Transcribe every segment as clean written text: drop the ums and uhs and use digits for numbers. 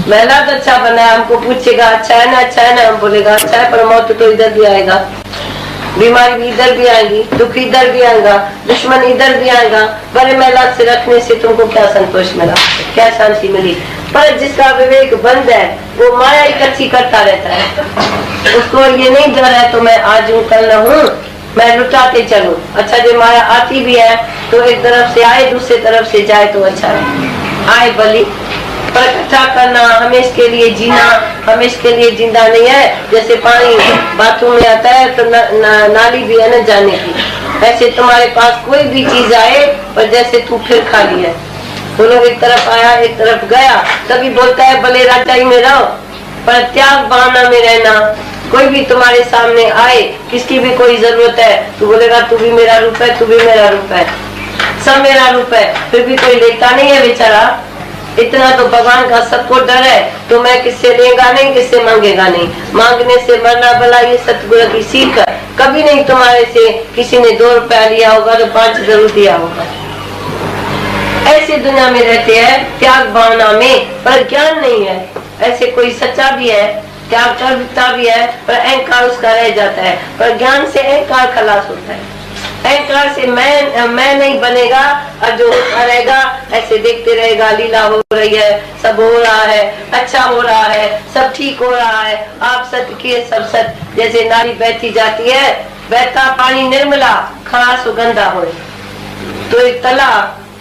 महला तो अच्छा बना है, हमको पूछेगा अच्छा है ना, अच्छा है ना, हम बोलेगा अच्छा है, पर मौत तो इधर भी आएगा, बीमारी भी इधर भी आएगी, दुख इधर भी आएगा, दुश्मन इधर भी आएगा। बड़े महला से रखने से तुमको क्या संतोष मिला, क्या शांति मिली? पर जिसका विवेक बंद है वो माया इकट्ठी करता रहता है, उसको ये नहीं डर है तो मैं आज हूँ कल न हूँ, मैं लुटाते चलूं। अच्छा जो माया आती भी है तो एक तरफ से आए दूसरी तरफ से जाए तो अच्छा है। आए बलि पर इकट्ठा करना, हमेश के लिए जीना, हमेश के लिए जिंदा नहीं है। जैसे पानी बाथरूम में आता है तो नाली भी है न जाने की, ऐसे तुम्हारे पास कोई भी चीज आए पर जैसे तू फिर खाली है, दोनों एक तरफ आया एक तरफ गया। तभी बोलता है भले राजाई में रहो पर त्याग भावना में रहना। कोई भी तुम्हारे सामने आए, किसकी भी कोई जरूरत है, तू बोलेगा तू भी मेरा रूप है, तू भी मेरा रूप है, सब मेरा रूप है, फिर भी कोई लेता नहीं है बेचारा। इतना तो भगवान का सबको डर है, तो मैं किससे लेगा नहीं, किससे मांगेगा नहीं। मांगने से मरना भला, ये सतगुरु की सीख है। कभी नहीं तुम्हारे से किसी ने 2 रुपया लिया होगा तो 5 जरूर दिया होगा। ऐसे दुनिया में रहते हैं त्याग भावना में, पर ज्ञान नहीं है। ऐसे कोई सच्चा भी है, त्याग करता भी है, पर अहंकार उसका रह जाता है। पर ज्ञान से अहंकार खलास होता है। अहंकार से मैं नहीं बनेगा, और जो होता रहेगा ऐसे देखते रहेगा, लीला हो रही है, सब हो रहा है, अच्छा हो रहा है, सब ठीक हो रहा है, आप सत्य किए सब सत्य। जैसे नारी बहती जाती है, बहता पानी निर्मला, खड़ा सुगंधा हो, तो एक तला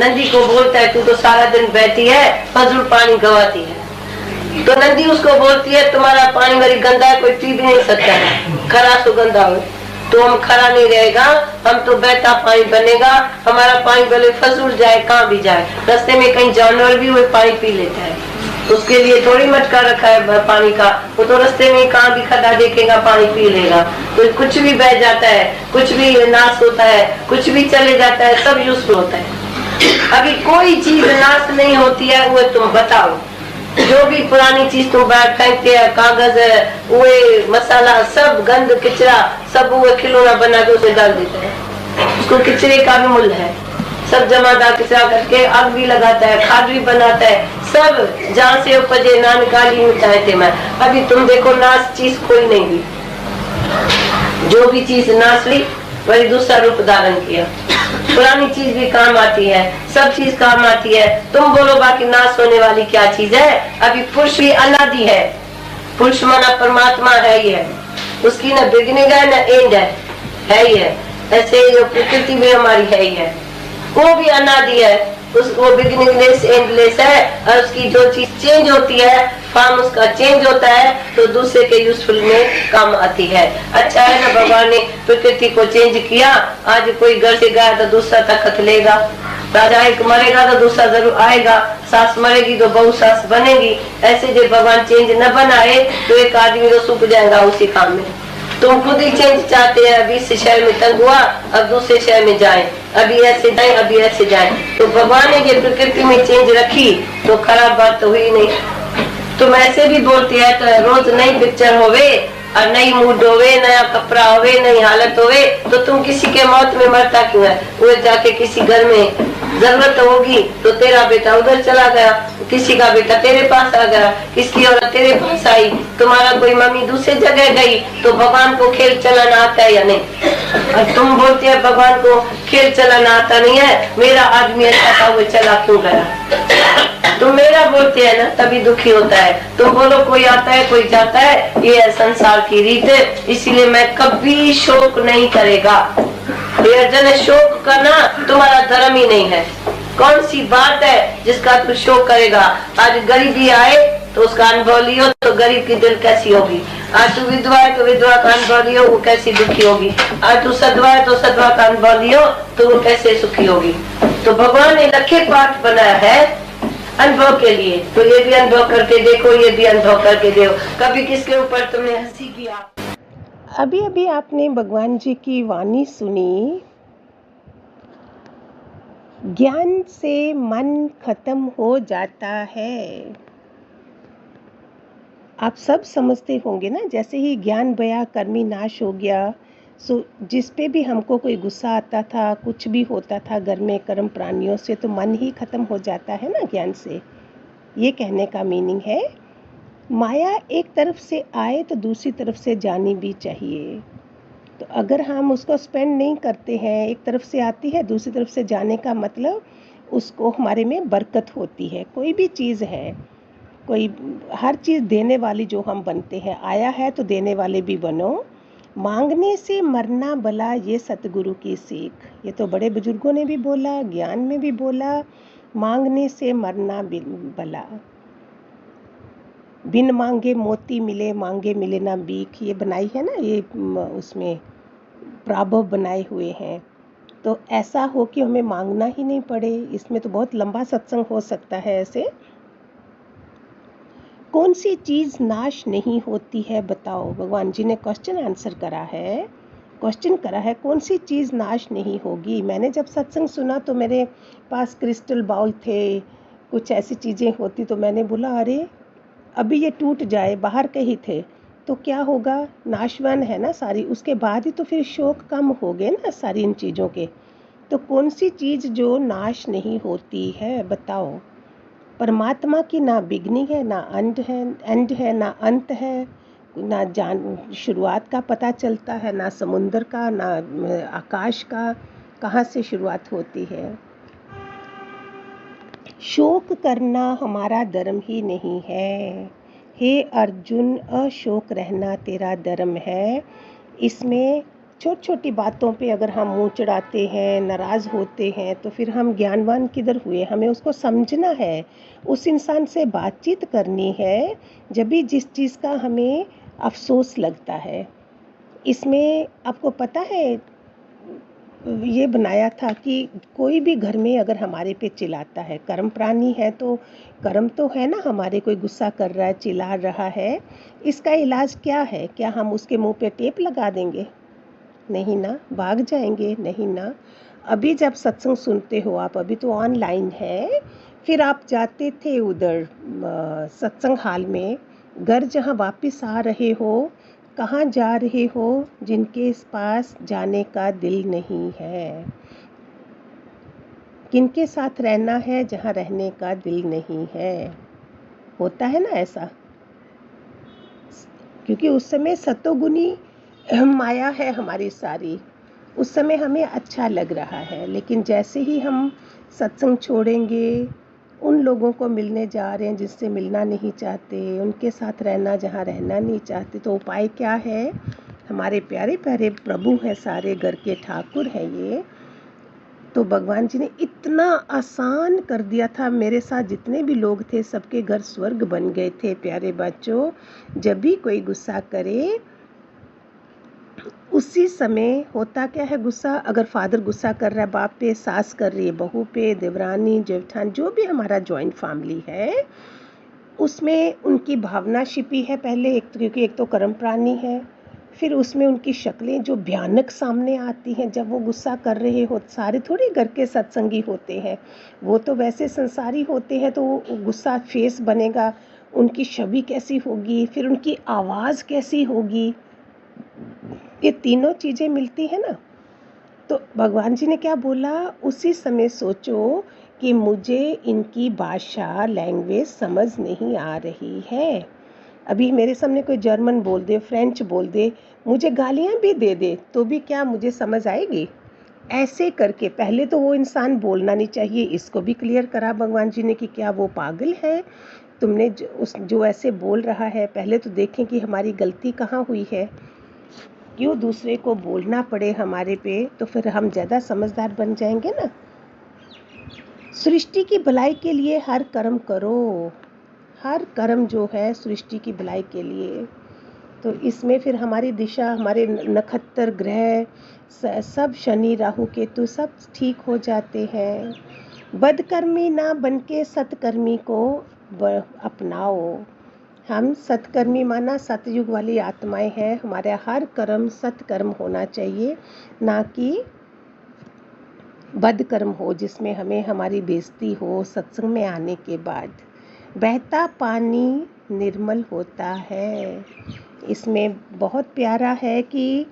नंदी को बोलता है तू तो सारा दिन बहती है, फजूल पानी गवाती है। तो नंदी उसको बोलती है तुम्हारा पानी बड़ी गंदा है, कोई पी भी नहीं सकता है, खरा सुगंधा हो। तो हम खरा नहीं रहेगा, हम तो बहता पानी बनेगा। हमारा पानी भले फजूल जाए, कहाँ भी जाए, रास्ते में कहीं जानवर भी हुए पानी पी लेता है, उसके लिए थोड़ी मटका रखा है पानी का, वो तो रास्ते में कहाँ भी खड्डा देखेगा पानी पी लेगा। तो कुछ भी बह जाता है, कुछ भी नाश होता है, कुछ भी चले जाता है, सब यूजफुल होता है। अभी कोई चीज नाश नहीं होती है, वो तुम बताओ। जो भी पुरानी चीज तुम बाहर फेंकते हैं, कागज है, वो मसाला, सब गंद किचरा, सब वो खिलौना बना के उसे डाल देते हैं। उसको किचरे का भी मूल्य है, सब जमादार किचरा करके आग भी लगाता है, खाद भी बनाता है, सब जहाँ से उपजे ना निकाली चाहते मैं। अभी तुम देखो नाश चीज कोई नहीं हुई, जो भी चीज नाश ली वही दूसरा रूप धारण किया। पुरानी चीज भी काम आती है, सब चीज काम आती है। तुम बोलो बाकी नाश होने वाली क्या चीज है? अभी पुरुष भी अनादि है, पुरुष माना परमात्मा है ही है, उसकी न बिगनिंग है न एंड है ही है। ऐसे जो प्रकृति भी हमारी है ही है, वो भी अनादि है, उसको बिगिनिंगलेस एंडलेस है। और उसकी जो चीज चेंज होती है, फॉर्म उसका चेंज होता है, तो दूसरे के यूजफुल में काम आती है। अच्छा है ना, भगवान ने प्रकृति को चेंज किया। आज कोई घर से गया तो दूसरा तखत लेगा, राजा एक मरेगा तो दूसरा जरूर आएगा, सास मरेगी तो बहु सास बनेगी। ऐसे जो भगवान चेंज न बनाए तो एक आदमी तो सूख जाएगा उसी काम में। तुम खुद ही चेंज चाहते हैं, अभी इस शहर में तंग हुआ अब दूसरे शहर में जाए, अभी ऐसे जाए अभी ऐसे जाए। तो भगवान ने ये प्रकृति में चेंज रखी तो खराब बात तो हुई नहीं। तुम ऐसे भी बोलते हैं तो रोज नई पिक्चर होवे और नई मूड होवे, नया कपड़ा होवे, नई हालत होवे, तो तुम किसी के मौत में मरता क्यों है? वो जाके किसी घर में जरूरत होगी तो तेरा बेटा उधर चला गया, किसी का बेटा तेरे पास आ गया, किसकी औरत तेरे पास आई, तुम्हारा कोई मम्मी दूसरी जगह गई। तो भगवान को खेल चलाना आता है या नहीं? और तुम बोलते हैं भगवान को खेल चलाना आता नहीं है, मेरा आदमी ऐसा था वो चला क्यों गया? तुम मेरा बोलते हैं ना, तभी दुखी होता है। तुम बोलो कोई आता है कोई जाता है, ये है संसार की रीत, इसीलिए मैं कभी शोक नहीं करेगा। अर्जुन, शोक करना तुम्हारा धर्म ही नहीं है। कौन सी बात है जिसका तू शोक करेगा? आज गरीबी आए तो उसका अनुभव लियो तो गरीब की दिल कैसी होगी। आज तू विधवा है तो विधवा का अनुभव लियो, वो कैसी दुखी होगी। आज तू सधवा है तो सधवा का अनुभव लियो तो वो कैसे सुखी होगी। तो भगवान ने लखे पाठ बनाया है अनुभव के लिए, तो ये भी अनुभव करके देखो, ये भी अनुभव करके देखो। कभी किसके ऊपर तुमने हंसी किया? अभी अभी आपने भगवान जी की वाणी सुनी, ज्ञान से मन खत्म हो जाता है। आप सब समझते होंगे ना, जैसे ही ज्ञान भया कर्मी नाश हो गया, सो जिस पे भी हमको कोई गुस्सा आता था, कुछ भी होता था घर में कर्म प्राणियों से, तो मन ही खत्म हो जाता है ना ज्ञान से। ये कहने का मीनिंग है माया एक तरफ से आए तो दूसरी तरफ से जानी भी चाहिए। तो अगर हम उसको स्पेंड नहीं करते हैं, एक तरफ से आती है दूसरी तरफ से जाने का मतलब उसको हमारे में बरकत होती है। कोई भी चीज़ है, कोई हर चीज़ देने वाली जो हम बनते हैं, आया है तो देने वाले भी बनो। मांगने से मरना भला, ये सतगुरु की सीख। ये तो बड़े बुजुर्गों ने भी बोला, ज्ञान में भी बोला, मांगने से मरना भला। बिन मांगे मोती मिले, मांगे मिले ना भीख। ये बनाई है ना, ये उसमें प्राभव बनाए हुए हैं। तो ऐसा हो कि हमें मांगना ही नहीं पड़े। इसमें तो बहुत लंबा सत्संग हो सकता है ऐसे। कौन सी चीज़ नाश नहीं होती है बताओ। भगवान जी ने क्वेश्चन आंसर करा है, क्वेश्चन करा है, कौन सी चीज़ नाश नहीं होगी। मैंने जब सत्संग सुना तो मेरे पास क्रिस्टल बाउल थे, कुछ ऐसी चीज़ें होती तो मैंने बोला अरे अभी ये टूट जाए, बाहर के ही थे तो क्या होगा, नाशवान है ना सारी, उसके बाद ही तो फिर शोक कम हो गए ना सारी इन चीज़ों के। तो कौन सी चीज़ जो नाश नहीं होती है बताओ। परमात्मा की ना बिगनिंग है, ना एंड है, ना अंत है, ना जान शुरुआत का पता चलता है, ना समुंदर का, ना आकाश का, कहाँ से शुरुआत होती है। शोक करना हमारा धर्म ही नहीं है। हे अर्जुन, अशोक रहना तेरा धर्म है। इसमें छोटी छोटी बातों पे अगर हम मुंह चढ़ाते हैं, नाराज़ होते हैं, तो फिर हम ज्ञानवान किधर हुए। हमें उसको समझना है, उस इंसान से बातचीत करनी है जब भी जिस चीज़ का हमें अफसोस लगता है। इसमें आपको पता है ये बनाया था कि कोई भी घर में अगर हमारे पे चिल्लाता है, कर्म प्राणी है तो कर्म तो है ना, हमारे कोई गुस्सा कर रहा है, चिल्ला रहा है, इसका इलाज क्या है। क्या हम उसके मुंह पे टेप लगा देंगे? नहीं ना। भाग जाएंगे? नहीं ना। अभी जब सत्संग सुनते हो आप, अभी तो ऑनलाइन है, फिर आप जाते थे उधर सत्संग हाल में, घर जहाँ वापस आ रहे हो, कहाँ जा रहे हो जिनके पास जाने का दिल नहीं है, किनके साथ रहना है जहाँ रहने का दिल नहीं है। होता है ना ऐसा, क्योंकि उस समय सतोगुनी माया है हमारी सारी, उस समय हमें अच्छा लग रहा है। लेकिन जैसे ही हम सत्संग छोड़ेंगे, उन लोगों को मिलने जा रहे हैं जिससे मिलना नहीं चाहते, उनके साथ रहना जहाँ रहना नहीं चाहते, तो उपाय क्या है। हमारे प्यारे प्यारे प्रभु हैं, सारे घर के ठाकुर हैं ये। तो भगवान जी ने इतना आसान कर दिया था। मेरे साथ जितने भी लोग थे सबके घर स्वर्ग बन गए थे। प्यारे बच्चों, जब भी कोई गुस्सा करे, उसी समय होता क्या है गुस्सा, अगर फादर गुस्सा कर रहा है बाप पे, सास कर रही है बहू पे, देवरानी जेठान, जो भी हमारा जॉइंट फैमिली है, उसमें उनकी भावना छिपी है पहले, एक तो क्योंकि एक तो कर्म प्राणी है, फिर उसमें उनकी शक्लें जो भयानक सामने आती हैं जब वो गुस्सा कर रहे हो। सारे थोड़ी घर के सत्संगी होते हैं, वो तो वैसे संसारी होते हैं, तो वो गुस्सा फेस बनेगा, उनकी छवि कैसी होगी, फिर उनकी आवाज़ कैसी होगी, ये तीनों चीज़ें मिलती है ना। तो भगवान जी ने क्या बोला, उसी समय सोचो कि मुझे इनकी भाषा लैंग्वेज समझ नहीं आ रही है। अभी मेरे सामने कोई जर्मन बोल दे, फ्रेंच बोल दे, मुझे गालियाँ भी दे दे, तो भी क्या मुझे समझ आएगी। ऐसे करके पहले तो वो इंसान बोलना नहीं चाहिए, इसको भी क्लियर करा भगवान जी ने कि क्या वो पागल है, तुमने जो ऐसे बोल रहा है, पहले तो देखें कि हमारी गलती कहाँ हुई है, क्यों दूसरे को बोलना पड़े हमारे पे, तो फिर हम ज़्यादा समझदार बन जाएंगे ना। सृष्टि की भलाई के लिए हर कर्म करो, हर कर्म जो है सृष्टि की भलाई के लिए। तो इसमें फिर हमारी दिशा, हमारे नक्षत्र ग्रह सब, शनि राहु केतु सब ठीक हो जाते हैं। बदकर्मी ना बनके सत्कर्मी को अपनाओ। हम सत्कर्मी माना सतयुग वाली आत्माएं हैं, हमारा हर कर्म सत्कर्म होना चाहिए, ना कि बदकर्म हो जिसमें हमें हमारी बेइज्जती हो सत्संग में आने के बाद। बहता पानी निर्मल होता है। इसमें बहुत प्यारा है कि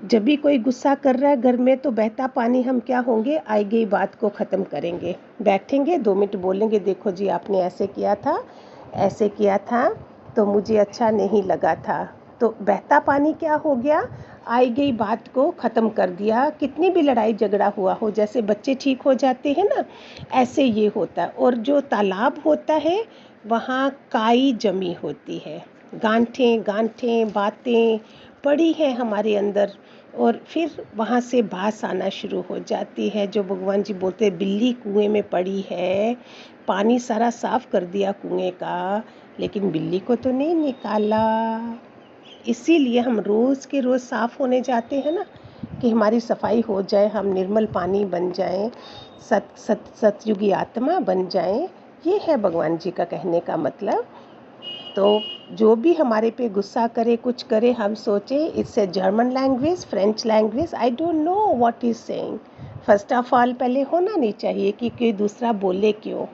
जब भी कोई गुस्सा कर रहा है घर में, तो बहता पानी हम क्या होंगे, आई गई बात को ख़त्म करेंगे, बैठेंगे 2 मिनट बोलेंगे, देखो जी आपने ऐसे किया था, ऐसे किया था तो मुझे अच्छा नहीं लगा था। तो बहता पानी क्या हो गया, आई गई बात को ख़त्म कर दिया। कितनी भी लड़ाई झगड़ा हुआ हो, जैसे बच्चे ठीक हो जाते हैं ना, ऐसे ये होता है। और जो तालाब होता है वहाँ काई जमी होती है, गांठें गांठें बातें पड़ी हैं हमारे अंदर, और फिर वहाँ से बास आना शुरू हो जाती है। जो भगवान जी बोलते हैं बिल्ली कुएं में पड़ी है, पानी सारा साफ कर दिया कुएं का, लेकिन बिल्ली को तो नहीं निकाला। इसीलिए हम रोज़ के रोज़ साफ़ होने जाते हैं ना, कि हमारी सफाई हो जाए, हम निर्मल पानी बन जाएं, सतयुगी आत्मा बन जाएं। ये है भगवान जी का कहने का मतलब। तो जो भी हमारे पे गुस्सा करे, कुछ करे, हम सोचे it's a German language, French language, I don't know what is saying. First of all पहले होना नहीं चाहिए कि कोई दूसरा बोले क्यों।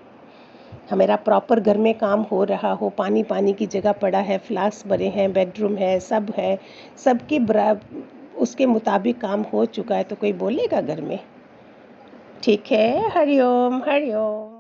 हमारा प्रॉपर घर में काम हो रहा हो, पानी पानी की जगह पड़ा है, फ्लास्क भरे हैं, बेडरूम है, सब है, सबकी उसके मुताबिक काम हो चुका है, तो कोई बोलेगा घर में? ठीक है, हरिओम हरिओम।